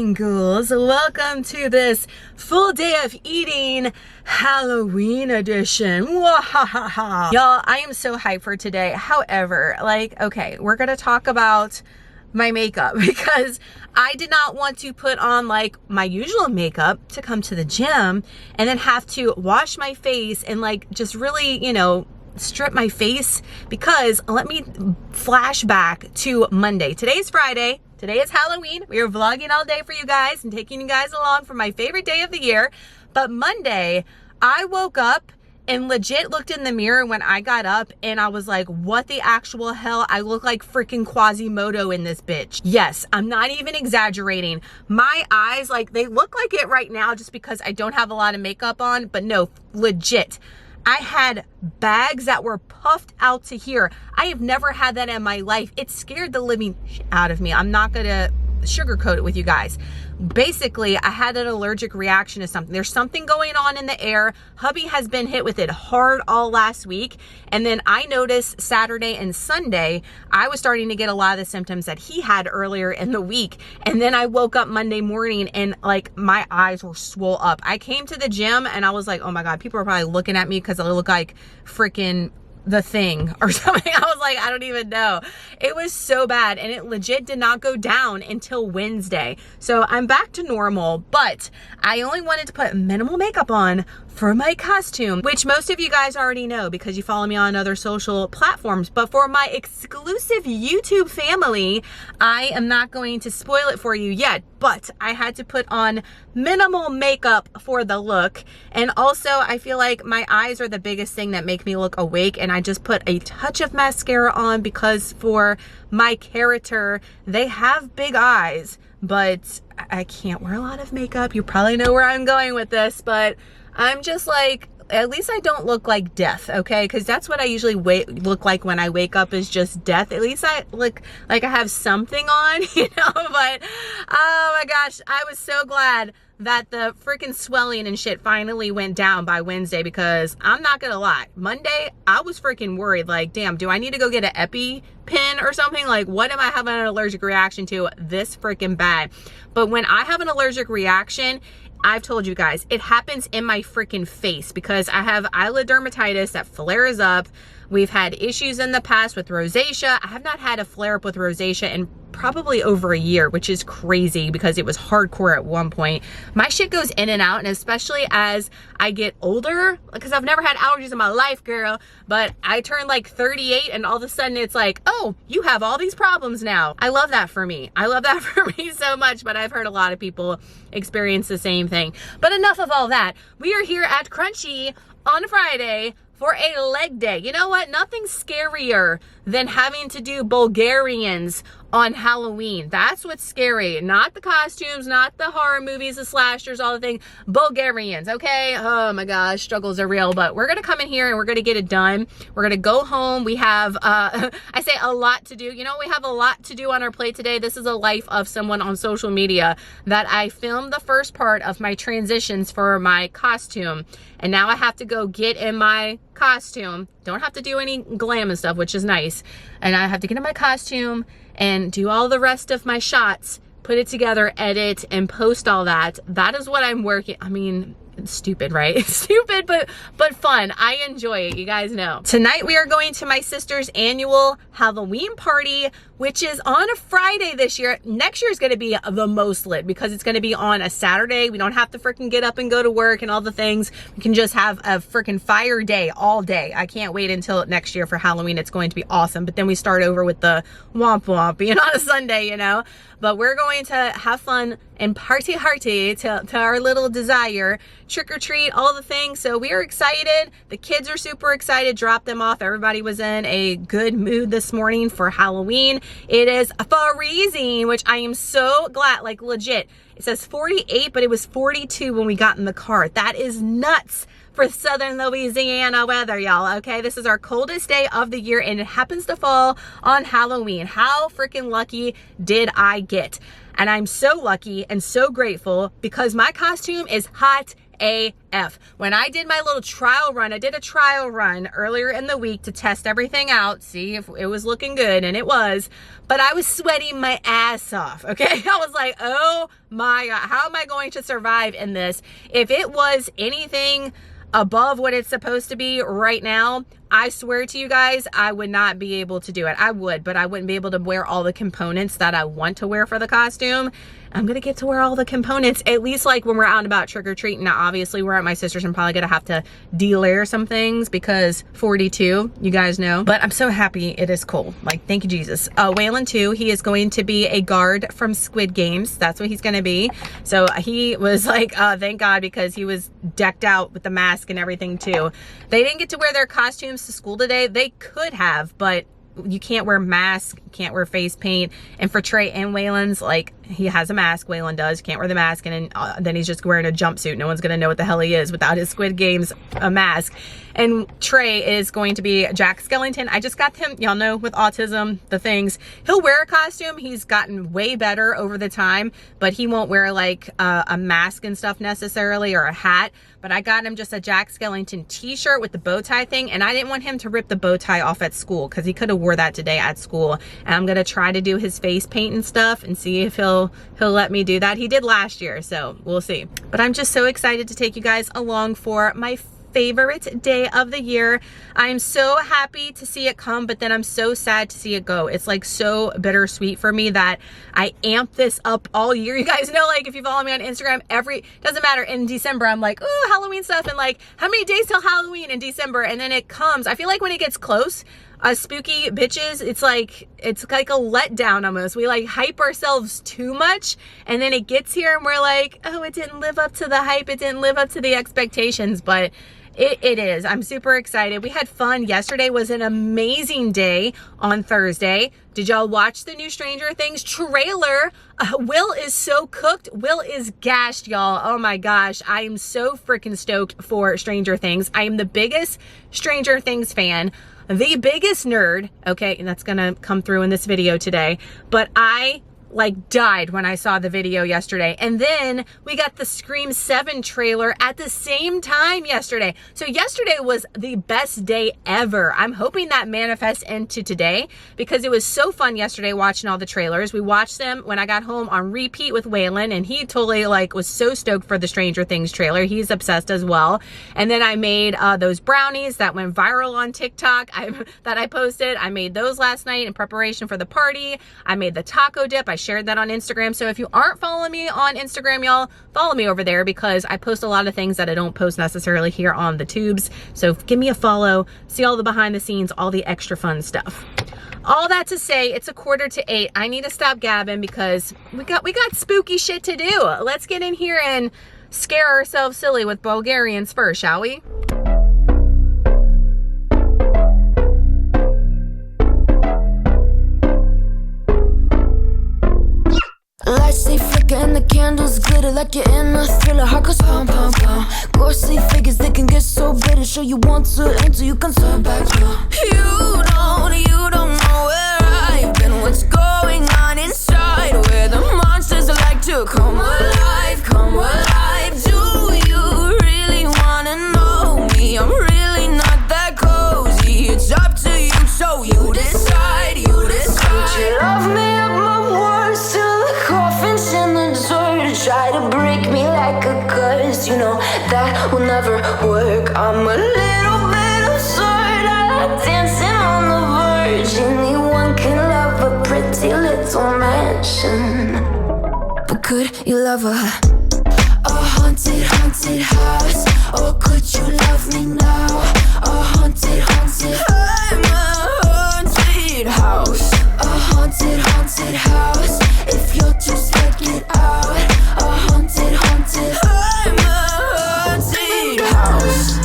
morning, ghouls. Welcome to this full day of eating Halloween edition. Wahahaha. Y'all, I am so hyped for today. However, okay, we're gonna talk about my makeup because I did not want to put on my usual makeup to come to the gym and then have to wash my face and just really, strip my face, because let me flash back to Monday. Today's Friday. Today is Halloween. We are vlogging all day for you guys and taking you guys along for my favorite day of the year. But Monday, I woke up and legit looked in the mirror when I got up and I was like, what the actual hell? I look like freaking Quasimodo in this bitch. Yes, I'm not even exaggerating. My eyes, they look like it right now just because I don't have a lot of makeup on, but no, legit. I had bags that were puffed out to here. I have never had that in my life. It scared the living shit out of me. I'm not gonna sugarcoat it with you guys. Basically, I had an allergic reaction to something. There's something going on in the air. Hubby has been hit with it hard all last week. And then I noticed Saturday and Sunday, I was starting to get a lot of the symptoms that he had earlier in the week. And then I woke up Monday morning and my eyes were swole up. I came to the gym and I was like, oh my God, people are probably looking at me because I look like freaking The Thing or something. I was like, I don't even know. It was so bad and it legit did not go down until Wednesday. So I'm back to normal, but I only wanted to put minimal makeup on for my costume, which most of you guys already know because you follow me on other social platforms. But for my exclusive YouTube family, I am not going to spoil it for you yet, but I had to put on minimal makeup for the look. And also I feel like my eyes are the biggest thing that make me look awake, and I just put a touch of mascara on because for my character, they have big eyes, but I can't wear a lot of makeup. You probably know where I'm going with this, but I'm just at least I don't look like death, okay? Because that's what I usually look like when I wake up, is just death. At least I look like I have something on, but oh my gosh, I was so glad that the freaking swelling and shit finally went down by Wednesday, because I'm not gonna lie, Monday I was freaking worried, damn, do I need to go get an EpiPen or something? What am I having an allergic reaction to this freaking bad? But when I have an allergic reaction, I've told you guys, it happens in my freaking face because I have eyelid dermatitis that flares up. We've had issues in the past with rosacea. I have not had a flare up with rosacea in probably over a year, which is crazy because it was hardcore at one point. My shit goes in and out, and especially as I get older, because I've never had allergies in my life, girl, but I turn 38 and all of a sudden it's oh, you have all these problems now. I love that for me. I love that for me so much, but I've heard a lot of people experience the same thing. But enough of all that. We are here at Crunchy on Friday for a leg day. You know what? Nothing's scarier than having to do Bulgarians on Halloween. That's what's scary. Not the costumes, not the horror movies, the slashers, all the things. Bulgarians, okay? Oh my gosh, struggles are real, but we're gonna come in here and we're gonna get it done. We're gonna go home. We have, I say a lot to do. We have a lot to do on our plate today. This is a life of someone on social media that I filmed the first part of my transitions for my costume. And now I have to go get in my costume. Don't have to do any glam and stuff, which is nice. And I have to get in my costume and do all the rest of my shots, put it together, edit, and post all that. That is what I'm working. I mean, it's stupid, right? It's stupid, but fun. I enjoy it, you guys know. Tonight we are going to my sister's annual Halloween party, which is on a Friday this year. Next year is going to be the most lit because it's going to be on a Saturday. We don't have to freaking get up and go to work and all the things. We can just have a freaking fire day all day. I can't wait until next year for Halloween. It's going to be awesome. But then we start over with the womp womp, on a Sunday, But we're going to have fun and party hearty to our little desire. Trick or treat, all the things. So we are excited. The kids are super excited. Drop them off. Everybody was in a good mood this morning for Halloween. It is freezing, which I am so glad, legit. It says 48, but it was 42 when we got in the car. That is nuts for Southern Louisiana weather, y'all, okay? This is our coldest day of the year, and it happens to fall on Halloween. How freaking lucky did I get? And I'm so lucky and so grateful because my costume is hot AF. When I did my little trial run, I did a trial run earlier in the week to test everything out, see if it was looking good, and it was, but I was sweating my ass off, okay? I was like, oh my God, how am I going to survive in this? If it was anything above what it's supposed to be right now, I swear to you guys, I would not be able to do it. I would, but I wouldn't be able to wear all the components that I want to wear for the costume. I'm gonna get to wear all the components, at least like when we're out and about trick-or-treating. Now, obviously, we're at my sister's. I'm probably gonna have to de-layer some things because 42, you guys know. But I'm so happy it is cool. Like, thank you, Jesus. Waylon, too, he is going to be a guard from Squid Games. That's what he's gonna be. So he was like, thank God, because he was decked out with the mask and everything, too. They didn't get to wear their costumes to school today. They could have, but you can't wear masks, can't wear face paint. And for Trey and Waylon's, like, he has a mask, Waylon does, can't wear the mask, and then he's just wearing a jumpsuit. No one's gonna know what the hell he is without his Squid Games mask. And Trey is going to be Jack Skellington. I just got him, y'all know, with autism, the things. He'll wear a costume. He's gotten way better over the time, but he won't wear like a mask and stuff necessarily, or a hat. But I got him just a Jack Skellington t-shirt with the bow tie thing, and I didn't want him to rip the bow tie off at school because he could have wore that today at school. And I'm gonna try to do his face paint and stuff and see if he'll let me do that. He did last year, so we'll see. But I'm just so excited to take you guys along for my favorite day of the year. I'm so happy to see it come, but then I'm so sad to see it go. It's like so bittersweet for me that I amp this up all year. You guys know, like, if you follow me on Instagram, doesn't matter, in December I'm like, ooh, Halloween stuff, and like, how many days till Halloween in December? And then it comes. I feel like when it gets close, spooky bitches, it's like a letdown almost. We like hype ourselves too much, and then it gets here and we're like, oh, it didn't live up to the hype, it didn't live up to the expectations. But it is. I'm super excited. We had fun. Yesterday was an amazing day on Thursday. Did y'all watch the new Stranger Things trailer? Will is so cooked. Will is gashed, y'all. Oh my gosh. I am so freaking stoked for Stranger Things. I am the biggest Stranger Things fan, the biggest nerd. Okay, and that's gonna come through in this video today. But I like died when I saw the video yesterday. And then we got the Scream 7 trailer at the same time yesterday. So yesterday was the best day ever. I'm hoping that manifests into today because it was so fun yesterday watching all the trailers. We watched them when I got home on repeat with Waylon, and he totally like was so stoked for the Stranger Things trailer. He's obsessed as well. And then I made those brownies that went viral on TikTok that I posted. I made those last night in preparation for the party. I made the taco dip. I shared that on Instagram. So if you aren't following me on Instagram, y'all, follow me over there because I post a lot of things that I don't post necessarily here on the tubes. So give me a follow, see all the behind the scenes, all the extra fun stuff. All that to say, it's 7:45. I need to stop gabbing because we got spooky shit to do. Let's get in here and scare ourselves silly with Bulgarians first, shall we? Lights they flicker and the candles glitter like you're in a thriller. Heart goes pum pum pum. Ghostly figures, they can get so bitter. Show you want to enter, you can turn back now. You don't know where I've been. What's going on inside? Where the monsters like to come alive, come alive. Do you really wanna know me? I'm really not that cozy. It's up to you, so you decide, you decide. Would you love me up my words till the coffin's in the dirt? Try to break me like a curse, you know that will never work. I'm a little bit absurd. I like dancing on the verge. Anyone can love a pretty little mansion, but could you love a haunted, haunted house? Or could you love me now? A haunted, haunted. I'm a haunted house. A haunted, haunted house. If you're too scared, get out. A haunted, haunted. I'm a haunted house.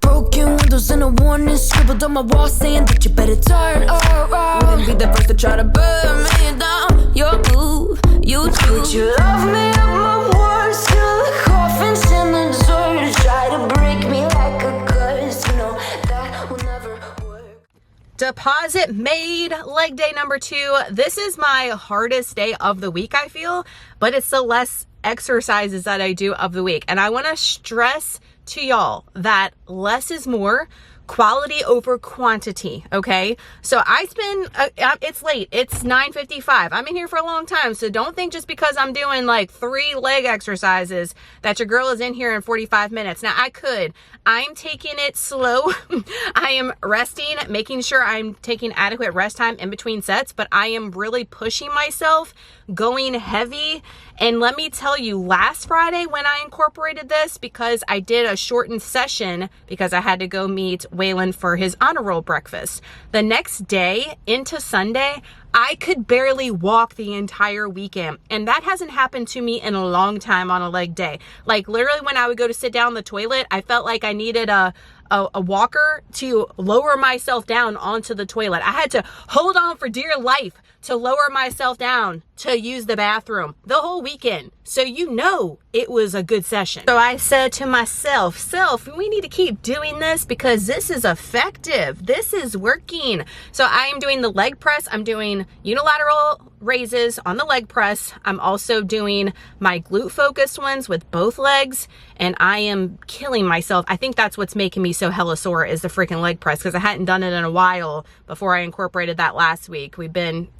Broken windows and a warning scribbled on my wall saying that you better turn around. Wouldn't be the first to try to burn me down. Your move, you do. Would you love me up my words till the coffin's in the dirt? Try to break me like a curse, you know that will never work. Deposit made, leg day number 2. This is my hardest day of the week, I feel, but it's the less exercises that I do of the week. And I want to stress to y'all that less is more. Quality over quantity, okay? So I spend, it's late, it's 9:55. I'm in here for a long time, so don't think just because I'm doing like 3 leg exercises that your girl is in here in 45 minutes. Now, I'm taking it slow. I am resting, making sure I'm taking adequate rest time in between sets, but I am really pushing myself, going heavy. And let me tell you, last Friday when I incorporated this, because I did a shortened session because I had to go meet Waylon for his honor roll breakfast. The next day into Sunday, I could barely walk the entire weekend. And that hasn't happened to me in a long time on a leg day. Like literally when I would go to sit down in the toilet, I felt like I needed a walker to lower myself down onto the toilet. I had to hold on for dear life to lower myself down to use the bathroom the whole weekend. So you know it was a good session. So I said to myself, we need to keep doing this because this is effective. This is working. So I am doing the leg press. I'm doing unilateral raises on the leg press. I'm also doing my glute focused ones with both legs, and I am killing myself. I think that's what's making me so hella sore is the freaking leg press, because I hadn't done it in a while before I incorporated that last week.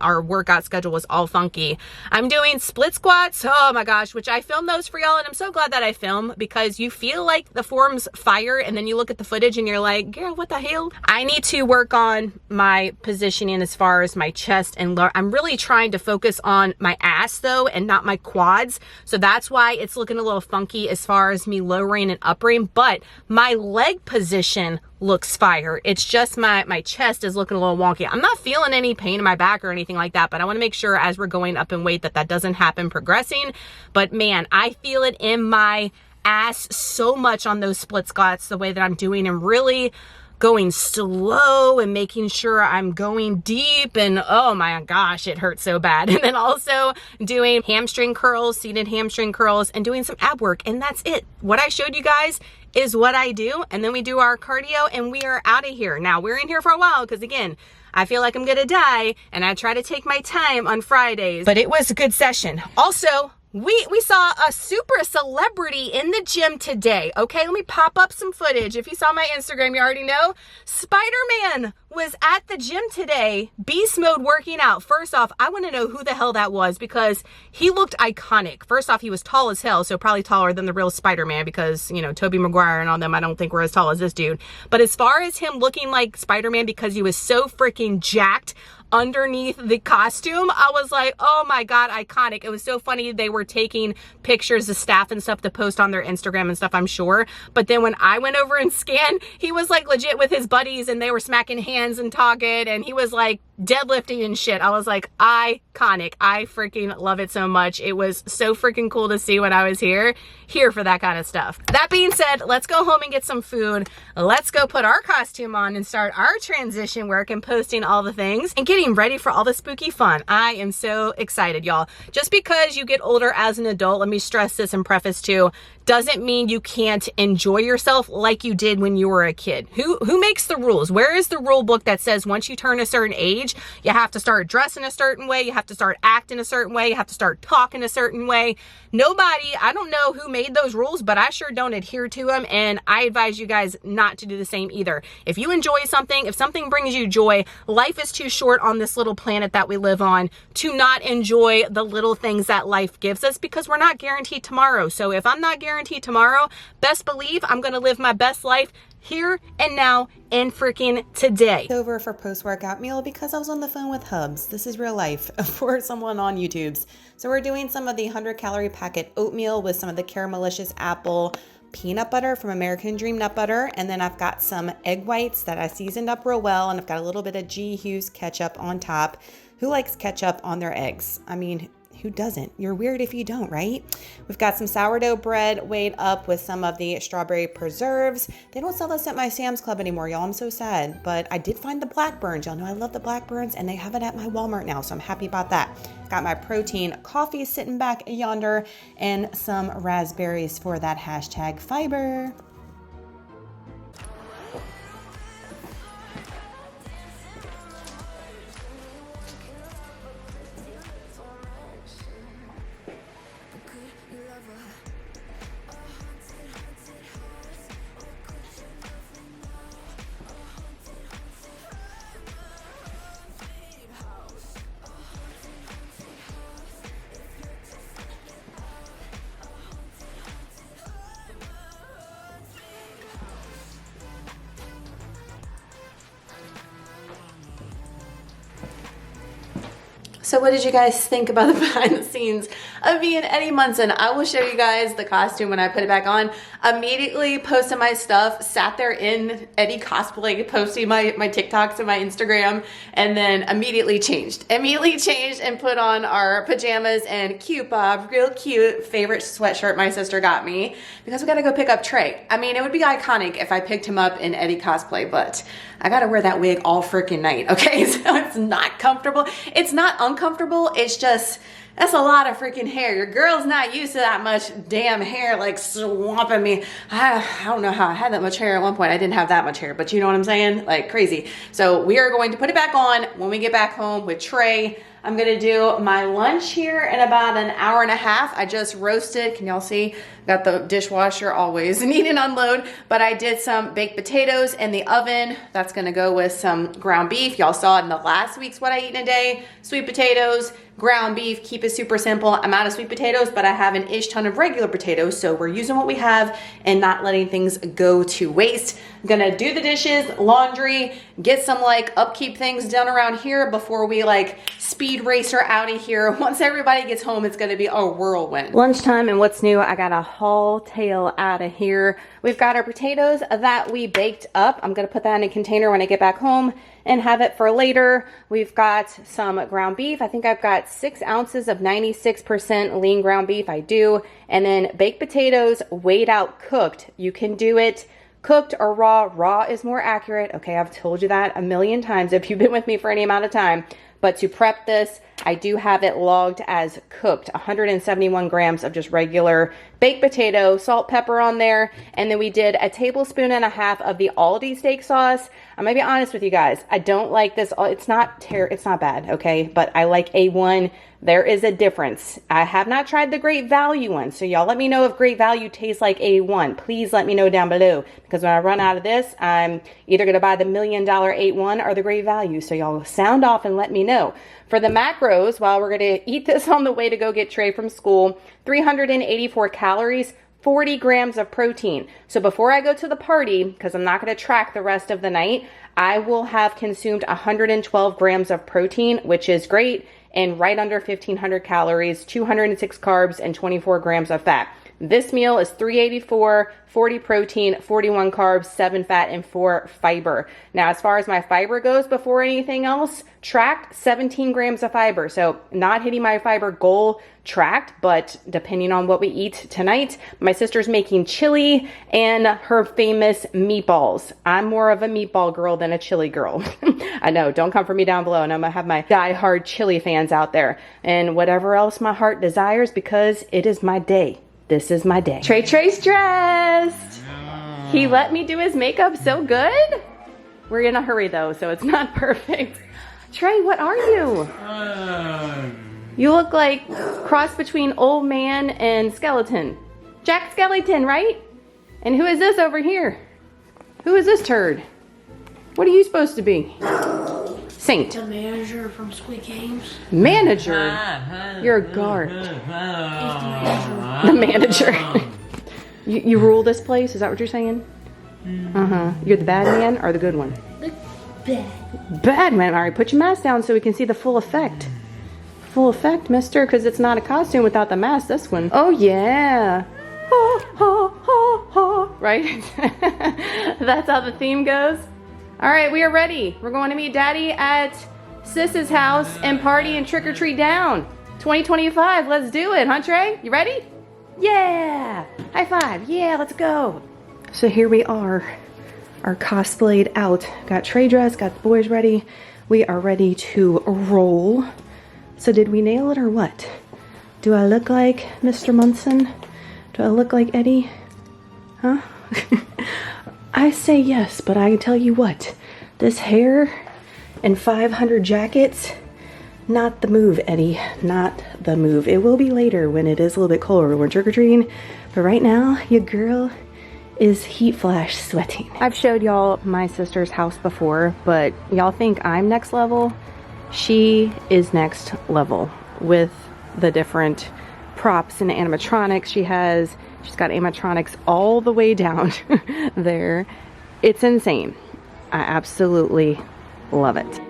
Our workout schedule was all funky. I'm doing split squats. Oh my gosh, which I filmed those for y'all, and I'm so glad that I film, because you feel like the form's fire, and then you look at the footage and you're like, girl, what the hell? I need to work on my positioning as far as my chest and lower. I'm really trying to focus on my ass though, and not my quads. So that's why it's looking a little funky as far as me lowering and uppering, but my leg position looks fire. It's just my chest is looking a little wonky. I'm not feeling any pain in my back or anything like that, but I want to make sure as we're going up in weight that doesn't happen progressing. But man, I feel it in my ass so much on those split squats, the way that I'm doing, and really going slow and making sure I'm going deep, and oh my gosh, it hurts so bad. And then also doing hamstring curls, seated hamstring curls, and doing some ab work, and that's it. What I showed you guys is what I do, and then we do our cardio and we are out of here. Now we're in here for a while because again, I feel like I'm gonna die, and I try to take my time on Fridays, but it was a good session. Also, we saw a super celebrity in the gym today. Okay, let me pop up some footage. If you saw my Instagram, you already know. Spider-Man was at the gym today, beast mode working out. First off, I want to know who the hell that was, because he looked iconic. First off, he was tall as hell, so probably taller than the real Spider-Man, because, you know, Tobey Maguire and all them, I don't think were as tall as this dude. But as far as him looking like Spider-Man, because he was so freaking jacked underneath the costume, I was like, oh my God, iconic. It was so funny. They were taking pictures of staff and stuff to post on their Instagram and stuff, I'm sure. But then when I went over and scanned, he was like legit with his buddies, and they were smacking hands and talking, and he was like deadlifting and shit. I was like, iconic. I freaking love it so much. It was so freaking cool to see when I was here for that kind of stuff. That being said, let's go home and get some food. Let's go put our costume on and start our transition work and posting all the things and getting ready for all the spooky fun. I am so excited, y'all. Just because you get older as an adult, let me stress this and preface too, doesn't mean you can't enjoy yourself like you did when you were a kid. Who makes the rules? Where is the rule book that says once you turn a certain age, you have to start dressing a certain way, you have to start acting a certain way, you have to start talking a certain way? Nobody, I don't know who made those rules, but I sure don't adhere to them, and I advise you guys not to do the same either. If you enjoy something, if something brings you joy, life is too short on this little planet that we live on to not enjoy the little things that life gives us, because we're not guaranteed tomorrow. So if I'm not guaranteed tomorrow, best believe I'm gonna live my best life here and now and freaking today. Over for post-workout meal because I was on the phone with Hubs. This is real life for someone on YouTube's. So we're doing some of the 100-calorie packet oatmeal with some of the caramelicious apple peanut butter from American Dream Nut Butter, and then I've got some egg whites that I seasoned up real well, and I've got a little bit of G. Hughes ketchup on top. Who likes ketchup on their eggs? I mean, who doesn't? You're weird if you don't, right? We've got some sourdough bread weighed up with some of the strawberry preserves. They don't sell this at my Sam's Club anymore, y'all. I'm so sad. But I did find the Blackburns. Y'all know I love the Blackburns, and they have it at my Walmart now, so I'm happy about that. Got my protein coffee sitting back yonder, and some raspberries for that hashtag fiber. So what did you guys think about the behind the scenes of me and Eddie Munson? I will show you guys the costume when I put it back on. Immediately posted my stuff, sat there in Eddie cosplay, posting my TikToks and my Instagram, and then immediately changed and put on our pajamas and cute Bob, real cute favorite sweatshirt my sister got me, because we gotta go pick up Trey. I mean, it would be iconic if I picked him up in Eddie cosplay, but I gotta wear that wig all freaking night, okay? So it's not comfortable. It's not uncomfortable, it's just, that's a lot of freaking hair. Your girl's not used to that much damn hair like swamping me. I don't know how I had that much hair at one point. I didn't have that much hair, but you know what I'm saying? Like crazy. So we are going to put it back on when we get back home with Trey. I'm gonna do my lunch here in about an hour and a half. I just roasted, can y'all see? Got the dishwasher always need and unload, but I did some baked potatoes in the oven. That's gonna go with some ground beef. Y'all saw in the last week's what I eat in a day. Sweet potatoes, ground beef, keep it super simple. I'm out of sweet potatoes, but I have an ish ton of regular potatoes, so we're using what we have and not letting things go to waste. I'm gonna do the dishes, laundry, get some like upkeep things done around here before we like speed racer out of here. Once everybody gets home, it's gonna be a whirlwind. Lunchtime, and what's new, I got a haul tail out of here. We've got our potatoes that we baked up. I'm gonna put that in a container when I get back home and have it for later. We've got some ground beef. I think I've got 6 ounces of 96% lean ground beef. I do. And then baked potatoes weighed out cooked. You can do it cooked or raw. Raw is more accurate. Okay, I've told you that a million times if you've been with me for any amount of time. But to prep this, I do have it logged as cooked. 171 grams of just regular baked potato, salt, pepper on there. And then we did a tablespoon and a half of the Aldi steak sauce. I'm gonna be honest with you guys. I don't like this. It's not bad, okay? But I like A1. There is a difference. I have not tried the Great Value one. So y'all let me know if Great Value tastes like A1. Please let me know down below. Because when I run out of this, I'm either gonna buy the $1 million A1 or the Great Value. So y'all sound off and let me know. For the macros, while we're gonna eat this on the way to go get Trey from school, 384 calories, 40 grams of protein. So before I go to the party, because I'm not going to track the rest of the night, I will have consumed 112 grams of protein, which is great, and right under 1,500 calories, 206 carbs, and 24 grams of fat. This meal is 384, 40 protein, 41 carbs, 7 fat, and 4 fiber. Now, as far as my fiber goes, before anything else, tracked 17 grams of fiber. So not hitting my fiber goal tracked, but depending on what we eat tonight, my sister's making chili and her famous meatballs. I'm more of a meatball girl than a chili girl. I know, don't come for me down below, and I'm gonna have my die-hard chili fans out there. And whatever else my heart desires, because it is my day. This is my day. Trey's dressed. He let me do his makeup so good. We're in a hurry though, so it's not perfect. Trey, what are you? You look like cross between old man and skeleton. Jack Skellington, right? And who is this over here? Who is this turd? What are you supposed to be? Saint. The manager from Squid Games. Manager? You're a guard. The manager. You rule this place? Is that what you're saying? You're the bad man or the good one? The bad. Bad man. All right, put your mask down so we can see the full effect. Full effect, mister, because it's not a costume without the mask, this one. Oh, yeah. Ha, ha, ha, ha. Right? That's how the theme goes. All right, we are ready. We're going to meet Daddy at Sis's house and party and trick or treat down. 2025, let's do it, huh, Trey? You ready? Yeah! High five. Yeah, let's go. So here we are, our cosplayed out. Got Trey dressed, got the boys ready. We are ready to roll. So did we nail it or what? Do I look like Mr. Munson? Do I look like Eddie? Huh? I say yes, but I tell you what, this hair and 500 jackets, not the move, Eddie, not the move. It will be later when it is a little bit colder when we're trick-or-treating, but right now, your girl is heat flash sweating. I've showed y'all my sister's house before, but y'all think I'm next level? She is next level with the different props and animatronics she has. She's got animatronics all the way down there. It's insane. I absolutely love it.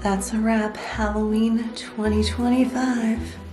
that's a wrap. Halloween 2025.